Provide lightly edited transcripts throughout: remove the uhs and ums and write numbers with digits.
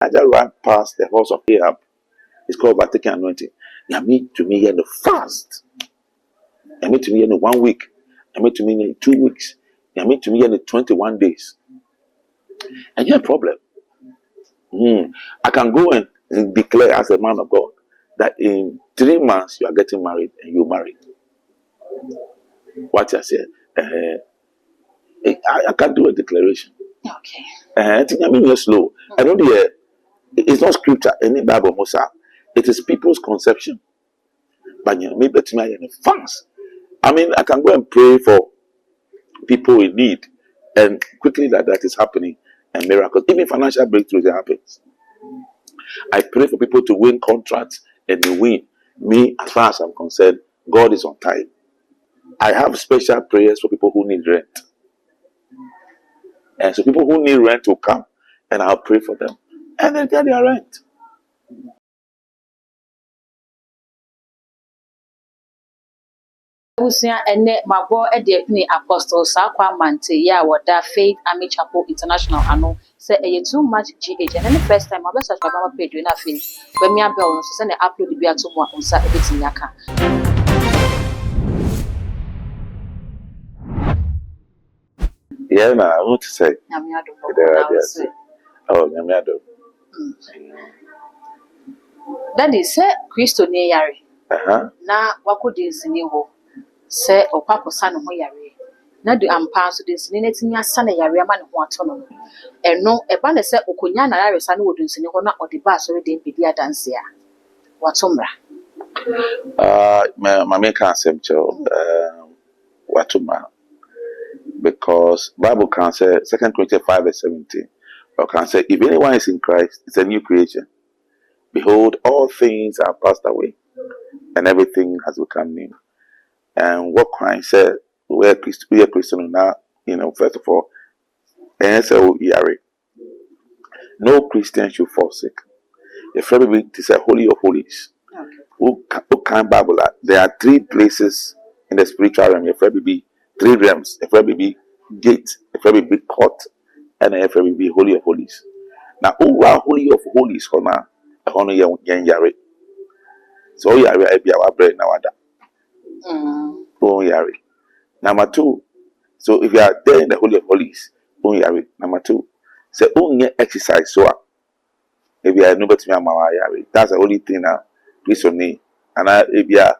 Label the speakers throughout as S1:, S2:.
S1: I just ran past the house of Ahab. It's called overtaking anointing. I mean to me in the fast. I mean to me in the 1 week. I mean to me in 2 weeks. I mean to me in the 21 days. And you have a problem. I can go and declare as a man of God that in 3 months you are getting married and you marry. What I said, I can't do a declaration.
S2: Okay.
S1: I think I mean you're slow. I don't hear. It's not scripture. Any Bible Musa. It is people's conception. But you maybe to me in fast. I mean, I can go and pray for people in need, and quickly that is happening, and miracles, even financial breakthroughs happens. I pray for people to win contracts and they win. Me, as far as I'm concerned, God is on time. I have special prayers for people who need rent. And so people who need rent will come and I'll pray for them. And they get their rent.
S2: Mabo Edepni Apostle Sakwa Mante ya wada Faith Army Chapel International ano say too much GH and the first time I best subscribe my page na fe when me abel no so send upload bi ato mo unsa ebetimi aka.
S1: Yeah, I want to say. Oh, Nyamiado.
S2: That is say Christo ne yare. Na wakodi nsini ho. Se okwakosa no ho yare na do ampa so de nsini netimi asa na yare ama ne ho ato no eno eba ne se okonya na yare sa no wodu nsini ho na ode ba so de pedi adanse a watomra
S1: my can say watoma, because Bible can say 2 Corinthians 5:17, or can say if anyone is in Christ, it's a new creation. Behold, all things are passed away and everything has become new. And what Christ said, we are Christian now, first of all, and so no Christian should forsake. The Bible is a holy of holies. Who can Bible that? There are 3 places in the spiritual realm. If be 3 realms, if be gate, if be court, and if be holy of holies. Now, who are holy of holies? Honor yare. So yare be our bread now. Oh yare. Number 2. So if you are there in the holy of holies, oh yare. Number 2. Say exercise so. If you are nobody to me, yare. That's the only thing now. Please on me. And if you are,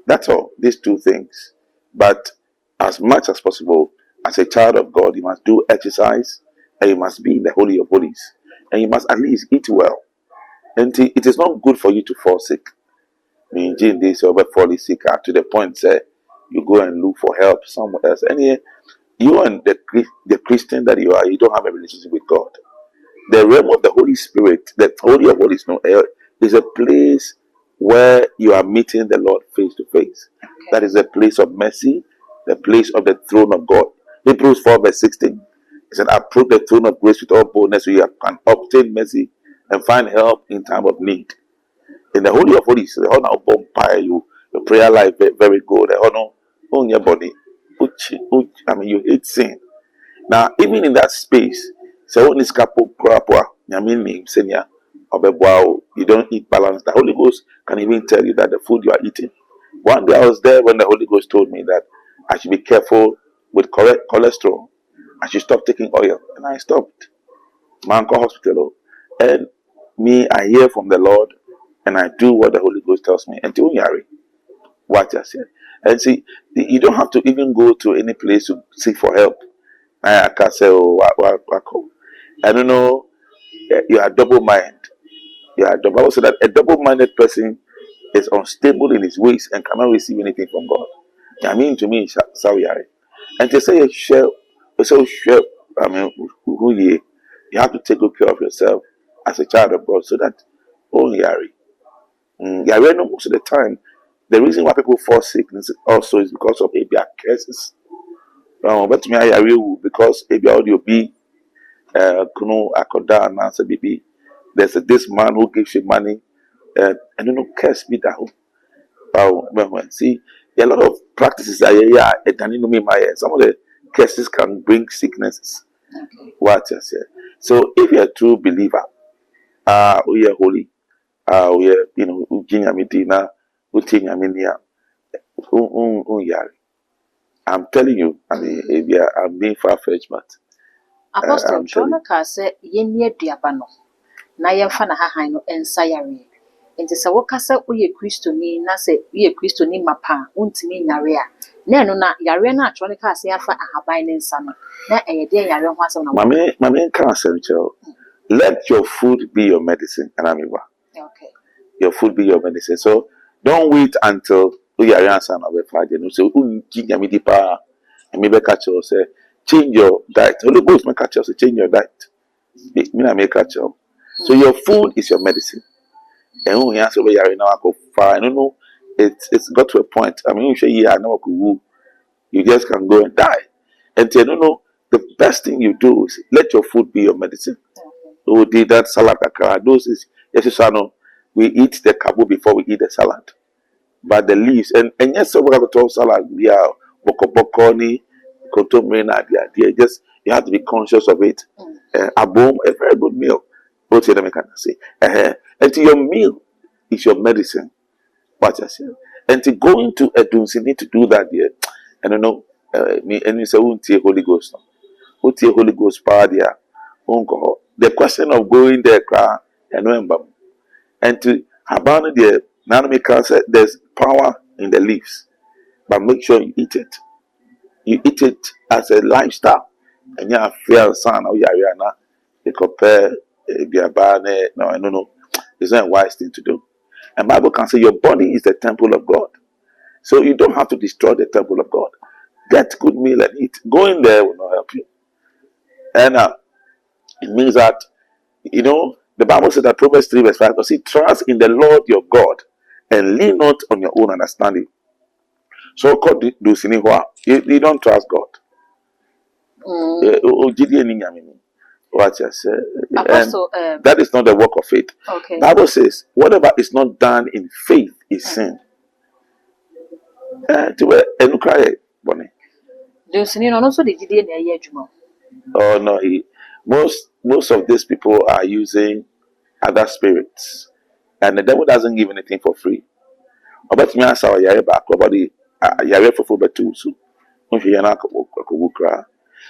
S1: that's all. These 2 things. But as much as possible, as a child of God, you must do exercise, and you must be in the holy of holies, and you must at least eat well. And it is not good for you to fall sick. I mean, this over falling sick to the point that you go and look for help somewhere else. And you and the Christian that you are, you don't have a relationship with God. The realm of the Holy Spirit, the Holy of Holies, is a place where you are meeting the Lord face to face. That is a place of mercy, the place of the throne of God. Hebrews 4:16. It said, approach the throne of grace with all boldness so you can obtain mercy and find help in time of need. In the Holy of Holies, the honor of bonfire, your prayer life very good. The honor on your body. I mean, you hate sin. Now, even in that space, so when it's kapo krapwa, senior, you don't eat balanced. The Holy Ghost can even tell you that the food you are eating. One day I was there when the Holy Ghost told me that I should be careful with correct cholesterol. I should stop taking oil, and I stopped. My uncle hospital, and me, I hear from the Lord, and I do what the Holy Ghost tells me. And to Yari, what I said, and see, you don't have to even go to any place to seek for help. I can say, I don't know. You are double-minded. You are double. So that a double-minded person is unstable in his ways and cannot receive anything from God. I mean, to me, Sawyari. And to say I mean, who you have to take good care of yourself as a child of God, so that Yari. Yari, most of the time, the reason why people fall sick also is because of ABR curses. But to me, Yari, because ABR audio be Kuno Akoda and answer BB. There's this man who gives you money, and curse be that. See, there are a lot of practices that some of the curses can bring sicknesses. What I said. So if you're a true believer, we are holy, we are, Ujinya Medina, Utinya Minia, Yari. I'm telling you, I mean, I'm being far-fetched, but
S2: Apostle John ka sɛ yɛnni aduaba no na yɛmfa na hahan no nsa yareɛ. Nti sɛ woka sɛ woyɛ Kristoni na sɛ woyɛ Kristoni mapa a wontumi nyare a na ɛno na yareɛ no atwerɛ no ka sɛ yɛafa ahaban ne nsa no na ɛyɛ deɛ yareɛ ho asɛm na
S1: Mame ka asɛm kyerɛ. Let your food be your medicine. And I'm
S2: okay.
S1: Your food be your medicine. So don't wait until you are answer na we find you. So ginger me deeper and maybe catch you say change your diet. Holy Ghost make catch you say change your diet. Me na make catch you. So your food is your medicine. And when you answer where you are now go far. I don't know. It's got to a point. I mean, you say yeah, now you just can go and die. And I don't know. The best thing you do is let your food be your medicine. We did that salad akara. Those is yes, we eat the kabu before we eat the salad. But the leaves and yes, so we have a total salad. Yeah, boko ni kontomire na dia. Just you have to be conscious of it. A very good meal. Both of them can say. And your meal is your medicine. What I say. And to go into a dunsi need to do that. Yeah, I don't know. Me and you say won't Holy Ghost. Won't Holy Ghost power there. The question of going there, and to abandon the Nanamica said there's power in the leaves, but make sure you eat it. You eat it as a lifestyle, and you have fair son or Yariana. They compare Biabane. No, I don't know. It's not a wise thing to do. And Bible can say your body is the temple of God, so you don't have to destroy the temple of God. Get good meal and eat. Going there will not help you, and it means that, the Bible says that Proverbs 3 verse 5, see, trust in the Lord your God and lean not on your own understanding. So, you don't trust God. What I say, that is not the work of faith.
S2: Okay.
S1: Bible says, whatever is not done in faith is sin. Oh no, most of these people are using other spirits, and the devil doesn't give anything for free. But me answer yare back about the yare for betu so.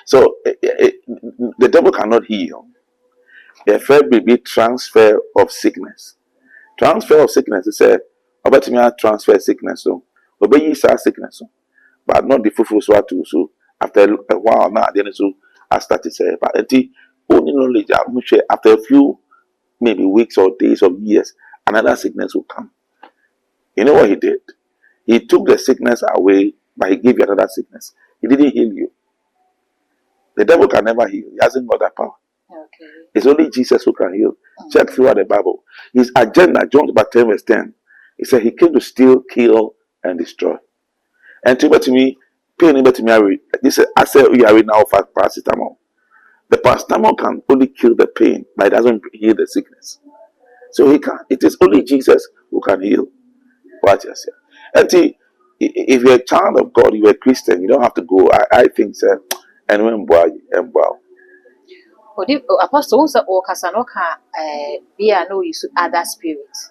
S1: So the devil cannot heal. The first be transfer of sickness. Transfer of sickness is a about me transfer sickness so. Obey sickness so. But not the fufu swatu so. After a while now, then so I started say, but only knowledge after a few maybe weeks or days or years, another sickness will come. You know what he did? He took the sickness away, but he gave you another sickness. He didn't heal you. The devil can never heal. He hasn't got that power.
S2: Okay.
S1: It's only Jesus who can heal. Check throughout the Bible. His agenda, John chapter 10 verse 10, he said he came to steal, kill, and destroy. And to me, pain to me, I said we are now for paracetamol. The paracetamol can only kill the pain, but it doesn't heal the sickness. So he can. It is only Jesus who can heal. Watch yourself. And if you're a child of God, you're a Christian, you don't have to go. I think, sir, and when wow.
S2: Apostle also or Casanoka be no use other spirits.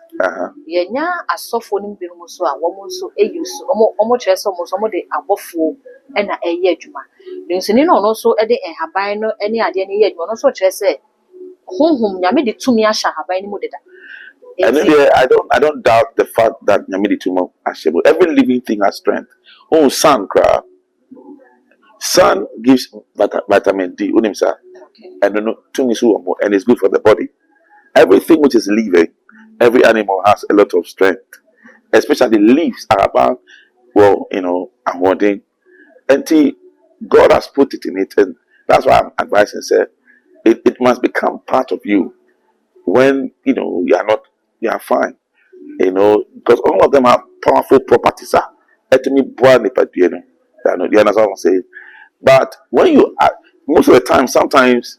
S2: Yenya asofo nim binom so a womo so use omo kire so omo de abofo e na eye adwuma. Nsini no no so e de haban no ene ade ne ye adwuma no so kire se honhom nyame de tumi ahya haban ni mu deda.
S1: And I don't doubt the fact that nyame de tumi ahya. Every living thing has strength. Oh, sun cry. Sun gives vitamin D, unimsa. And and it's good for the body. Everything which is living, every animal has a lot of strength. Especially leaves are about, awarding. And God has put it in it, and that's why I'm advising, say, it must become part of you. When you are fine. Because all of them have powerful properties. But when you are, most of the time, sometimes,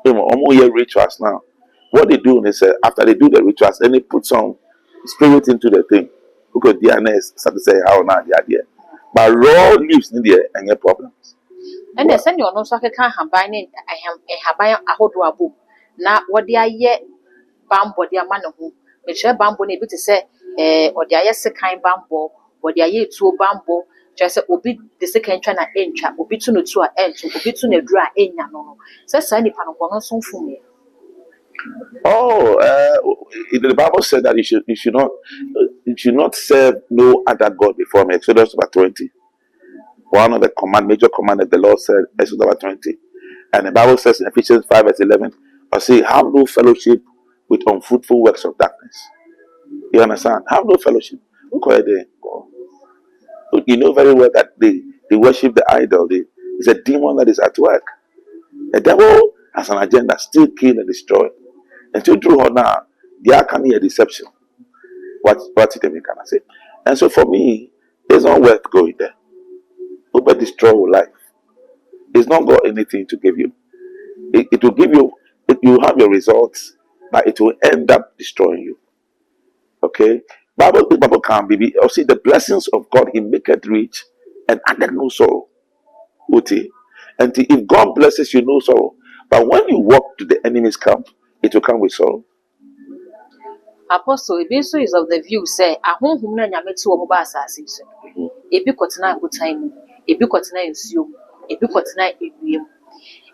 S1: rituals now. What they do is after they do the rituals, then they put some spirit into the thing. Because the start to say how now they are there. But raw leaves in there and get problems.
S2: And the send you no so can combine it. I have a hot wabu. Now, what the aye bambo, dear man who, which a bambo able to say, or the aye kind bambo, or the aye two bambo, just a obi the second china encha, obi to no to a ench, obi to no dry enya no. Says Sandy Panogon soon for me.
S1: Oh, the Bible said that you should not serve no other God before me. Exodus chapter 20. One of the major commandments the Lord said, Exodus chapter 20. And the Bible says in Ephesians 5 verse 11, I say, have no fellowship with unfruitful works of darkness. You understand? Have no fellowship. You know very well that they worship the idol. It's a demon that is at work. The devil has an agenda, still kill and destroy. And to draw her now, there can be a deception. What it can I say? And so for me, it's not worth going there. Over destroy your life. It's not got anything to give you. It will give you, you have your results, but it will end up destroying you. Okay? Bible can be, you see the blessings of God, He maketh rich and added no sorrow. And if God blesses you, no sorrow. But when you walk to the enemy's camp, it will come with sorrow.
S2: Apostle, Ebiso is of the view, say, a home whom Nanyame to Omobasa season. Ebi Kotina good time, Ebi Kotina in Sue, Ebi Kotina in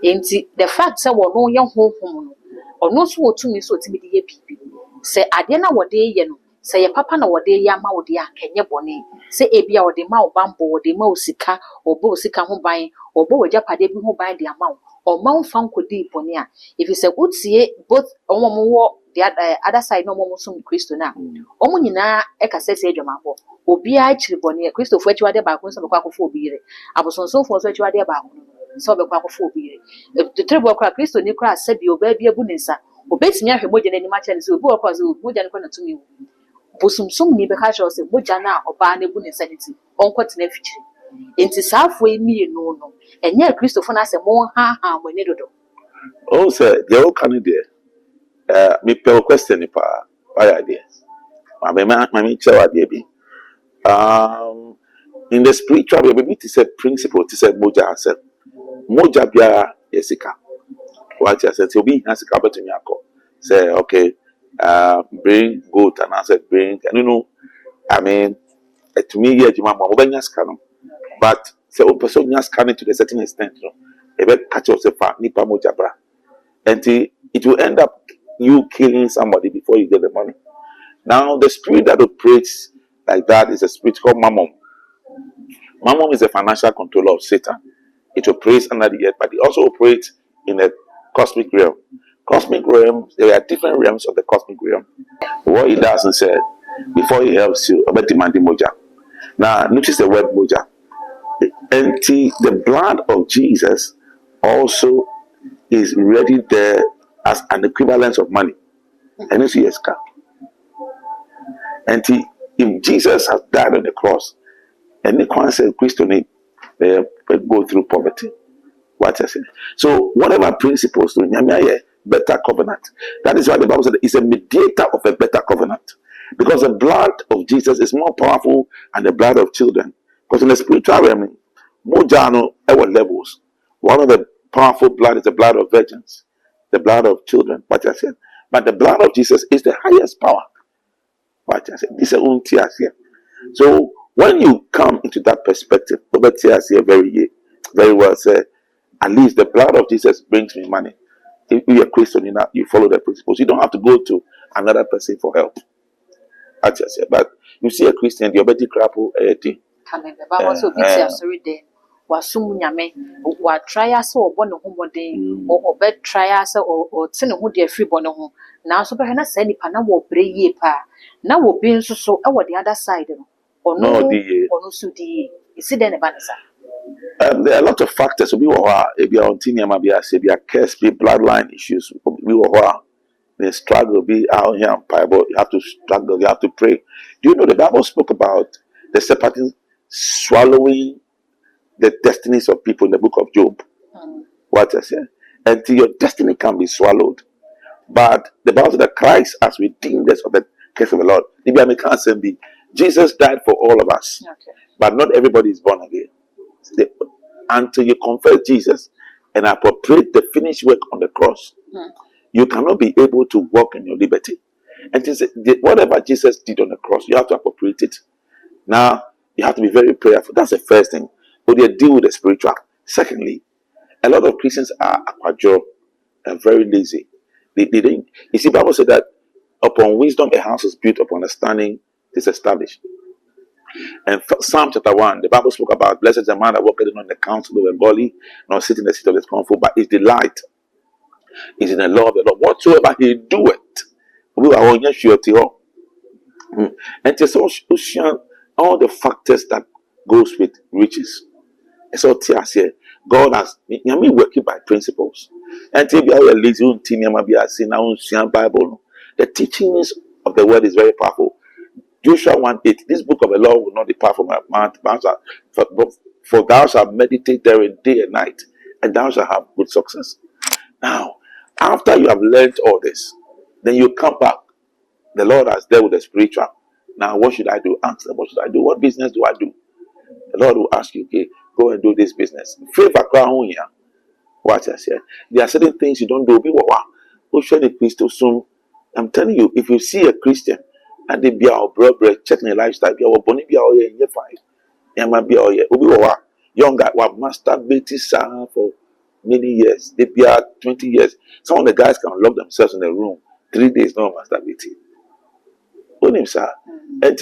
S2: Enti the fact say wo no ye honhom no ono so otumi so otimi de ye pipi say ade na wode ye no say ye papa na wode ye ama wode akenye bone say ebia wode ma obambo wode ma osika obo osika ho ban obo waja pade bi ho ban de ama o ma mfa nkodi bone a if you say utie both omom wo the other side no omom so Kristo na omo nyina e ka say adwamabo obi a chiri bone Kristo fo achiwade ba ko so be kwa kofo obi yire abosonso fo so achiwade ba ko so be kwa kofo obi yire the trouble kwa Kristo ni kra sabi oba bi abu nsa obetimi ahwe moje na ni ma chane so obi okwa so moja ne kwa na tumi bosumsum ni be ka sho se moja na oba na bu nsa niti onkoti na fichiri enti saafo emi no no enye Kristo fo na se mo ha mo ne dodo
S1: Oh sir, the old candidate me pe question ni pa why idea me chewa idea bi in the spiritual we need to say principle to say moja bia yesika what I said, so be has a couple to me. Say, okay, bring goat, and I said, bring, and you know, I mean, to me, yeah, but say, oh, person just scanning to the certain extent, you know, if you catch yourself, nipa moja bra, and it will end up you killing somebody before you get the money. Now, the spirit that operates like that is a spirit called mammon. Mammon is a financial controller of Satan. It operates under the earth, but it also operates in a cosmic realm. Cosmic realm, there are different realms of the cosmic realm. What he does is before he helps you, about demanding moja. Now, notice the word moja. The blood of Jesus also is ready there as an equivalence of money. And you see a scar. And if Jesus has died on the cross, and the concept Christian go through poverty. What I say. So whatever principles to better covenant. That is why the Bible said it's a mediator of a better covenant. Because the blood of Jesus is more powerful than the blood of children. Because in the spiritual realm, mojano our levels. One of the powerful blood is the blood of virgins, the blood of children. What I said. But the blood of Jesus is the highest power. What I said. This is own tears here. So when you come into that perspective, over tears here very well said. At least the blood of Jesus brings me money. If you're a Christian, you follow the principles. You don't have to go to another person for help. But you see a Christian, the already crapple thing.
S2: Wasum nyame wa try ase obo ne ho moden o be try ase o te ne ho de afri bo ne ho na so be na sa nipa na wo bre yie pa na wo bi nso so e wo the other side no ono so di isi de ne ba nsa.
S1: There are a lot of factors. We were be on tinema be curse, be bloodline issues. We were the struggle be out here Bible. You have to struggle, you have to pray. Do you know the Bible spoke about the serpent swallowing the destinies of people in the book of Job? What I said. Until your destiny can be swallowed. But the Bible said that Christ has redeemed us of the curse of the Lord. Jesus died for all of us. Okay. But not everybody is born again. until you confess Jesus and appropriate the finished work on the cross, you cannot be able to walk in your liberty. And whatever Jesus did on the cross, you have to appropriate it. Now, you have to be very prayerful. That's the first thing. But they deal with the spiritual. Secondly, a lot of Christians are aquajo and very lazy. They didn't. You see, Bible said that upon wisdom a house is built, upon understanding is established. And Psalm chapter 1, the Bible spoke about blessed is the man that walketh not in the counsel of the godly, nor sit in the seat of the scornful, but his delight is in the law of the Lord. Whatsoever he doeth, we are on your surety. And just all the factors that goes with riches. So here, God has me working by principles. And to be a lazy Bible. The teachings of the word is very powerful. Joshua 1:8. This book of the law will not depart from my mouth, for thou shalt meditate therein day and night, and thou shalt have good success. Now, after you have learned all this, then you come back. The Lord has dealt with the spiritual. Now, what should I do? Ask them, what should I do? What business do I do? The Lord will ask you, okay, go and do this business. Favor crown here. Watch us here. There are certain things you don't do. I'm telling you, if you see a Christian and they be our brother, checking a lifestyle, be our bonnie, be our year 5. There might be our year. Young guy, what masturbated for many years. They be 20 years. Some of the guys can lock themselves in a room 3 days, no masturbating. And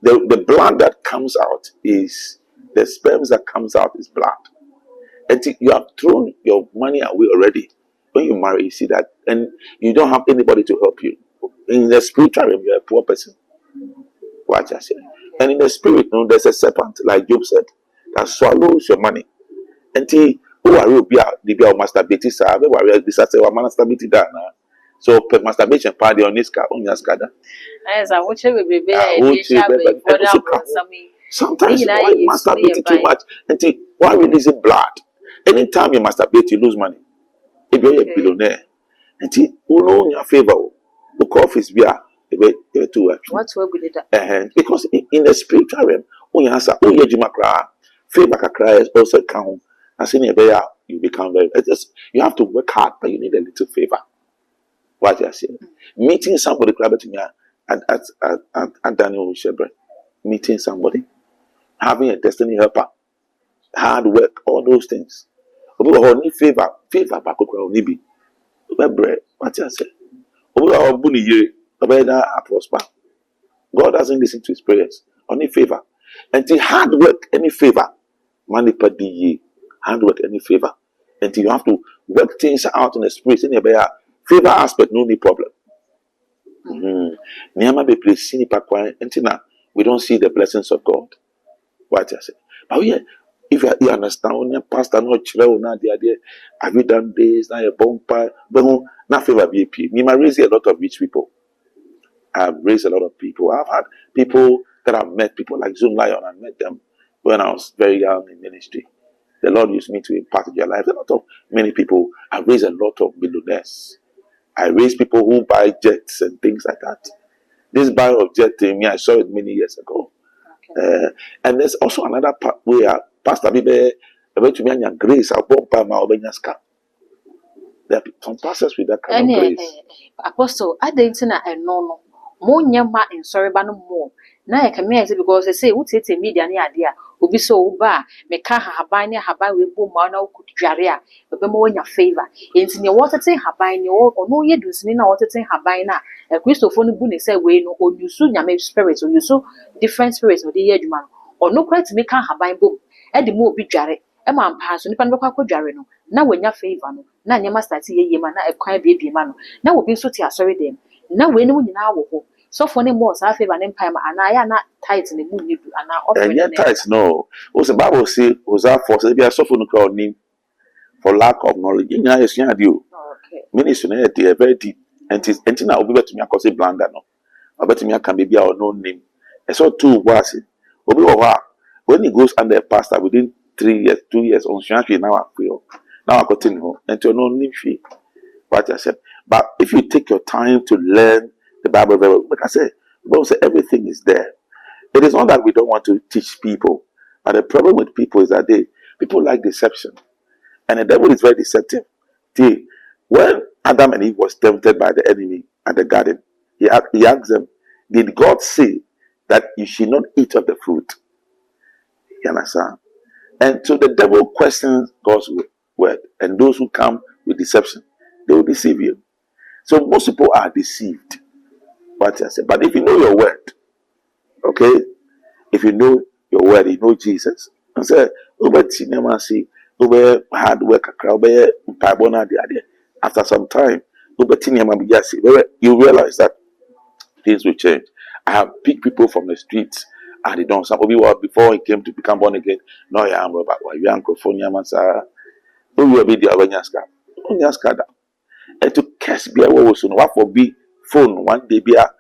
S1: the blood that comes out is the sperms that comes out is blood. And you have thrown your money away already. When you marry, you see that, and you don't have anybody to help you. In the spiritual realm, you're a poor person. Watch I say. And in the spirit, there's a serpent, like Job said, that swallows your money. And who are you? Be a masturbate. So masturbation party on this car on your scada. Sometimes why masturbate too much and why releasing blood? Anytime you masturbate, you lose money. If you're a billionaire, and who know your favor, who coffees beer, too.
S2: What's wrong with that?
S1: Because in the spiritual realm, when you answer, oh, yeah, favor cry is also count. As in a you become very. You have to work hard, but you need a little favor. What you are saying? Meeting somebody, grab it to me at Daniel Shebre. Meeting somebody, having a destiny helper, hard work, all those things. Need favor back nibi. What you say? Prosper. God doesn't listen to his prayers. Only favor. Until hard work, any favor. Hard work, any favor. Until you have to work things out in the spirit. In a favor aspect, no need problem. Until now, we don't see the blessings of God. What I say? But yeah, if you understand, when your pastor not chill now, the idea, have you done this? Now you're bumper, but not favor BP. You might raise a lot of rich people. I've raised a lot of people. I've had people that I've met, people like Zoom Lion. I met them when I was very young in ministry. The Lord used me to impact their lives. Many people. I've raised a lot of millionaires. I raised people who buy jets and things like that. This buy of jet thing, I saw it many years ago. Okay. And there's also another part where Pastor Bibe about to be grace. I'll bump by my Obenyaska. There are some pastors with that kind of grace.
S2: Apostle, I didn't know and no. More nyama in sorry, but no more. Now I can make it because they say, what's it a media idea? Will be so bad. Make her habine, habai with boom, mana could jaria, but be more in your favor. It's in your water thing, habine, or no, you do sin water thing, habina. A Christophone Bunny say, way no, or you soon your spirits, or you so different spirits of the edge man, or no credit to make her habine boom. At the more be jarry. A man pass on the Pandoka jarino. Now when your favor, now you must see ye man, a quiet baby man. Now will be so tear sorry them. Now when you now so for any more, I favor an empire, and I am not tight in the moon, and I offer.
S1: And yet, tight, no. What's the Bible say? Was that for be a sophomore called name for lack of knowledge? In your you. Ministry, they are very deep. And now I'll be better to me, I cause it blander. No, I bet me I can be our known name. I saw 2 was it. When he goes under a pastor within 3 years, 2 years, on Shanky, now I feel. Now I continue and to no name fee. What I said. But if you take your time to learn the Bible very well, like I said, the Bible says everything is there. It is not that we don't want to teach people, but the problem with people is that People like deception. And the devil is very deceptive. See, when Adam and Eve was tempted by the enemy at the garden, he asked them, did God say that you should not eat of the fruit? You understand? And so the devil questions God's word. And those who come with deception, they will deceive you. So most people are deceived. What I say. But if you know your word, okay, if you know your word, you know Jesus. And say, hard work, after some time, you realize that things will change. I have picked people from the streets and they don't. Some of you were before he came to become born again. No, I am Robert. You are Uncle who will be the Avanyaska. Onyaska. And to curse be a woe soon. What for be phone one day be a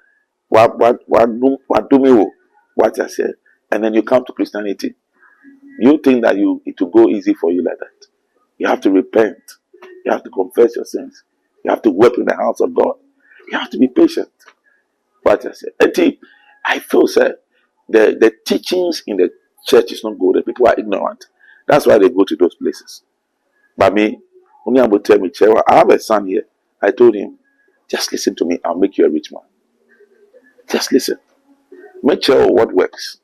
S1: what do me what I said. And then you come to Christianity. You think that it will go easy for you like that. You have to repent. You have to confess your sins. You have to work in the house of God. You have to be patient. What I said. And I feel sir, the teachings in the church is not good. The people are ignorant. That's why they go to those places. But me, only able to tell me, I have a son here. I told him, just listen to me. I'll make you a rich man. Just listen. Make sure what works.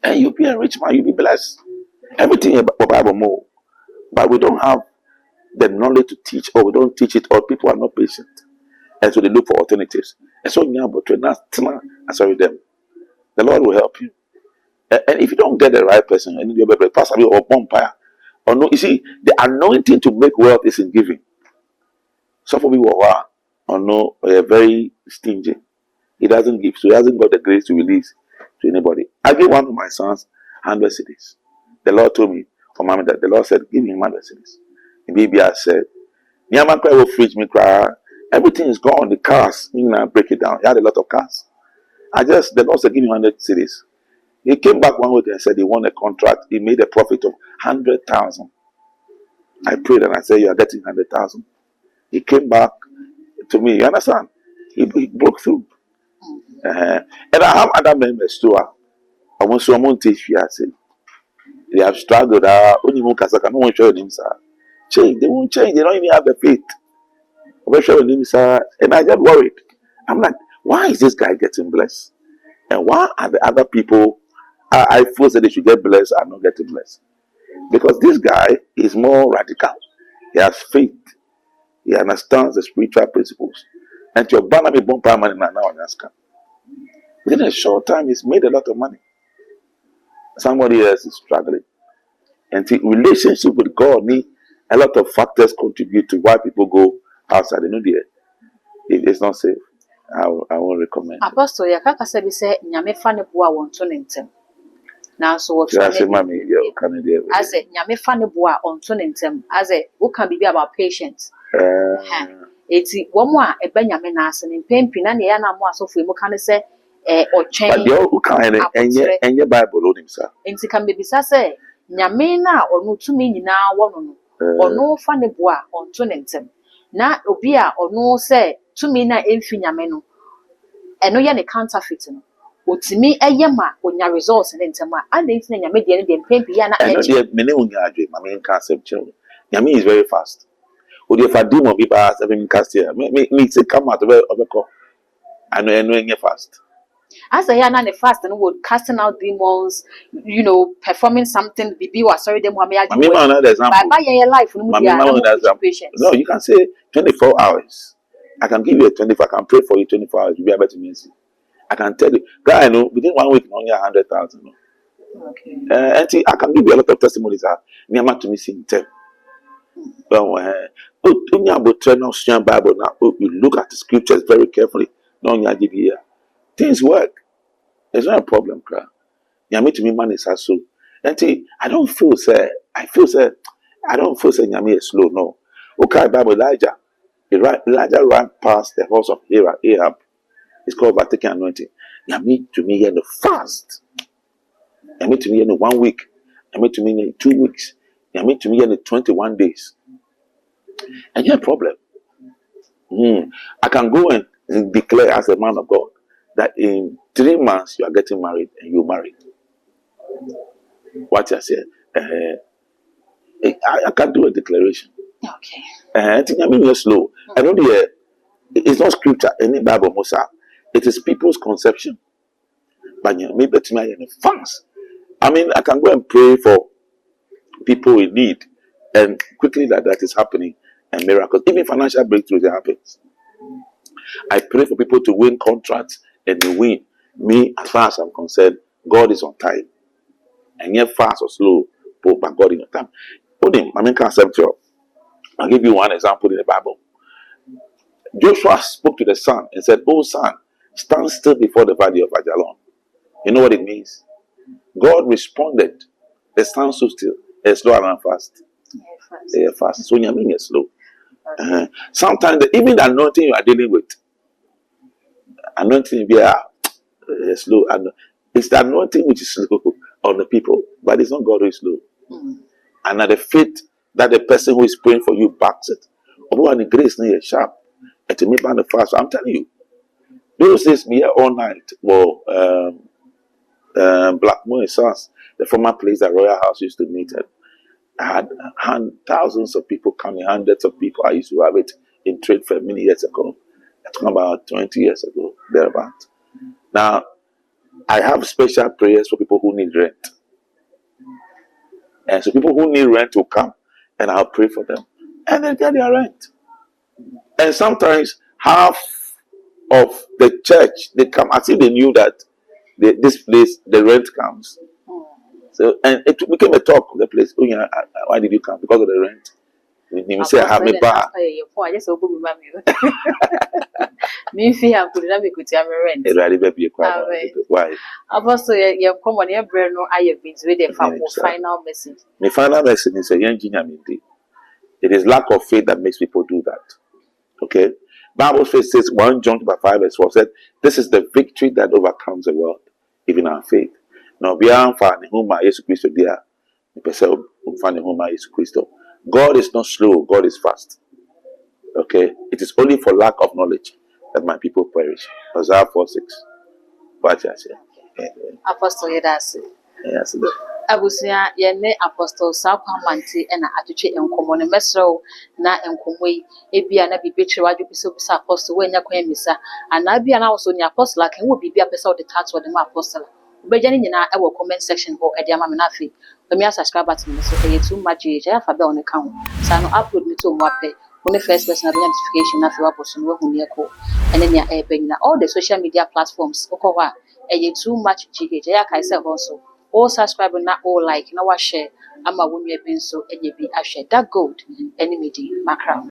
S1: And you'll be a rich man. You'll be blessed. Everything about Bible more. But we don't have the knowledge to teach, or we don't teach it, or people are not patient. And so they look for alternatives. And so sorry them. The Lord will help you. And if you don't get the right person, and you're a pastor or vampire, or no, you see, the anointing to make wealth is in giving. Some people are or no, very stingy. He doesn't give, so he hasn't got the grace to release to anybody. I gave one of my sons 100 cities. The Lord told me, or mommy, that the Lord said, give him 100 cities. And baby, I said, Niaman cry will fridge me cry. Everything is gone. The cars, break it down. He had a lot of cars. The Lord said, give me 100 cities. He came back one week and said he won a contract. He made a profit of 100,000. I prayed and I said, you are getting 100,000. He came back to me. You understand? He broke through. And I have other members too. I want someone to teach you. I said, they have struggled. Only one Kasaka, no one showed him, sir. Change. They won't change. They don't even have the faith. I'm showing him, sir. And I get worried. I'm like, why is this guy getting blessed? And why are the other people I feel that they should get blessed and not getting blessed? Because this guy is more radical. He has faith. He understands the spiritual principles. And your banner me bumper money now in Alaska. Within a short time, he's made a lot of money. Somebody else is struggling. And the relationship with God need a lot of factors contribute to why people go outside. You know, it's not safe. I won't recommend.
S2: Apostle, ya kaka sabi se nyame fa ne boa won to ne ntem. Na so wo
S1: try say mami you can dey.
S2: Ase nyame fa ne boa on to ne ntem. Ase wo kan bibi about patience. Eti wo mo a eba nyame na ase ne pempi na ne ya na mo asofo emu kan se o twen.
S1: But you can enye Bible on him sir.
S2: Enti kan bibi sa se nyame na onu tumi nyina wo no. Onu fa ne boa on to ne ntem. Na obi a onu se tumi na emfi nyame no eno ye ne counterfeit no otimi eyema onya results ne ntema and enti na nyame de ne de mpempi ya na
S1: eno de me ne onya adwe mame concept chiro nyame is very fast o de fa demon bi ba 7 cast here me say come out obeko eno enye fast
S2: as a na ne fast no would casting out demons, performing something bibi was sorry them
S1: mame man another example
S2: by your life no patience.
S1: No, you can say 24 hours. I can give you a 24. I can pray for you 24 hours. You'll be able to miss it. I can tell you, guy, I know within 1 week, only 100,000.
S2: Okay.
S1: And see, I can give you a lot of testimonies. Near to missing 10. Well, when you about turn Bible now, you look at the scriptures very carefully. No, you things work. There's not a problem, cry. You to me, man is so. And see, I don't feel say. I don't feel say Yami is slow. No. Okay, Bible Elijah. Elijah ran past the house of Ahab. It's called overtaking anointing. Yami to me in the fast. Yami to me in 1 week. Yami to me in 2 weeks. Yami to me in 21 days. And you have a problem. I can go and declare as a man of God that in 3 months you are getting married and you married. What I said. I can do a declaration.
S2: Okay.
S1: I think I mean you're slow. I know it's not scripture, any Bible Musa. It is people's conception. But you know, maybe it's my fast. I mean, I can go and pray for people in need, and quickly that is happening, and miracles, even financial breakthroughs happens. I pray for people to win contracts and they win. Me, as far as I'm concerned, God is on time. And yet fast or slow, but God is on time. I mean, concept. I'll give you one example in the Bible. Joshua spoke to the sun and said, "Oh son, stand still before the valley of Ajalon." You know what it means? God responded, the sun stood still. It's slow and fast. Yeah, fast. So you mean it's slow. Sometimes even the anointing you are dealing with, anointing slow. And it's the anointing which is slow on the people, but it's not God who is slow. And at the faith that the person who is praying for you backs it. Although the grace is sharp, and to me by the fast. I'm telling you, those days me here all night. Well, Blackmore and Sons, the former place that Royal House used to meet at. I had thousands of people coming, hundreds of people. I used to have it in trade fair many years ago. I'm talking about 20 years ago, thereabout. Now, I have special prayers for people who need rent. And so people who need rent will come and I'll pray for them. And they get their rent. And sometimes half of the church, they come as if they knew that this place, the rent comes. So, and it became a talk of the place. Oh, yeah, why did you come? Because of the rent. You say, I have a bar.
S2: I just open my me feel I'm putting up with your rent.
S1: Why?
S2: Apostle, you come on your brain, no, I have been with the final message.
S1: The final message is a young engineer. It is lack of faith that makes people do that. Okay? Bible says 1 John 5:4 said, this is the victory that overcomes the world, even our faith. Now, we are finding whom Jesus Christ dear. God is not slow, God is fast. Okay? It is only for lack of knowledge that my people perish. Isaiah 4:6. What I say?
S2: Apostle, yes.
S1: Yes.
S2: Abusia yene apostle Sakwamanti and Atuche and Common Mesro na and Comway, Ebia na Bibitre Wajupiso apostle when Yaquemisa, and Abia also the apostle like and will be a person of the touch with the apostle. Beginning in our comment section or at Yamanafi. Let me subscribe to me so pay too much age. I have a bell on account. So I upload me to Wape. When the first person have notification of your person who near call and then you're airing all the social media platforms. Okowa, too much GH. I say also. All subscribe na all like na wa share ama wonwe bi nso enye bi ahwe that gold enemy di makra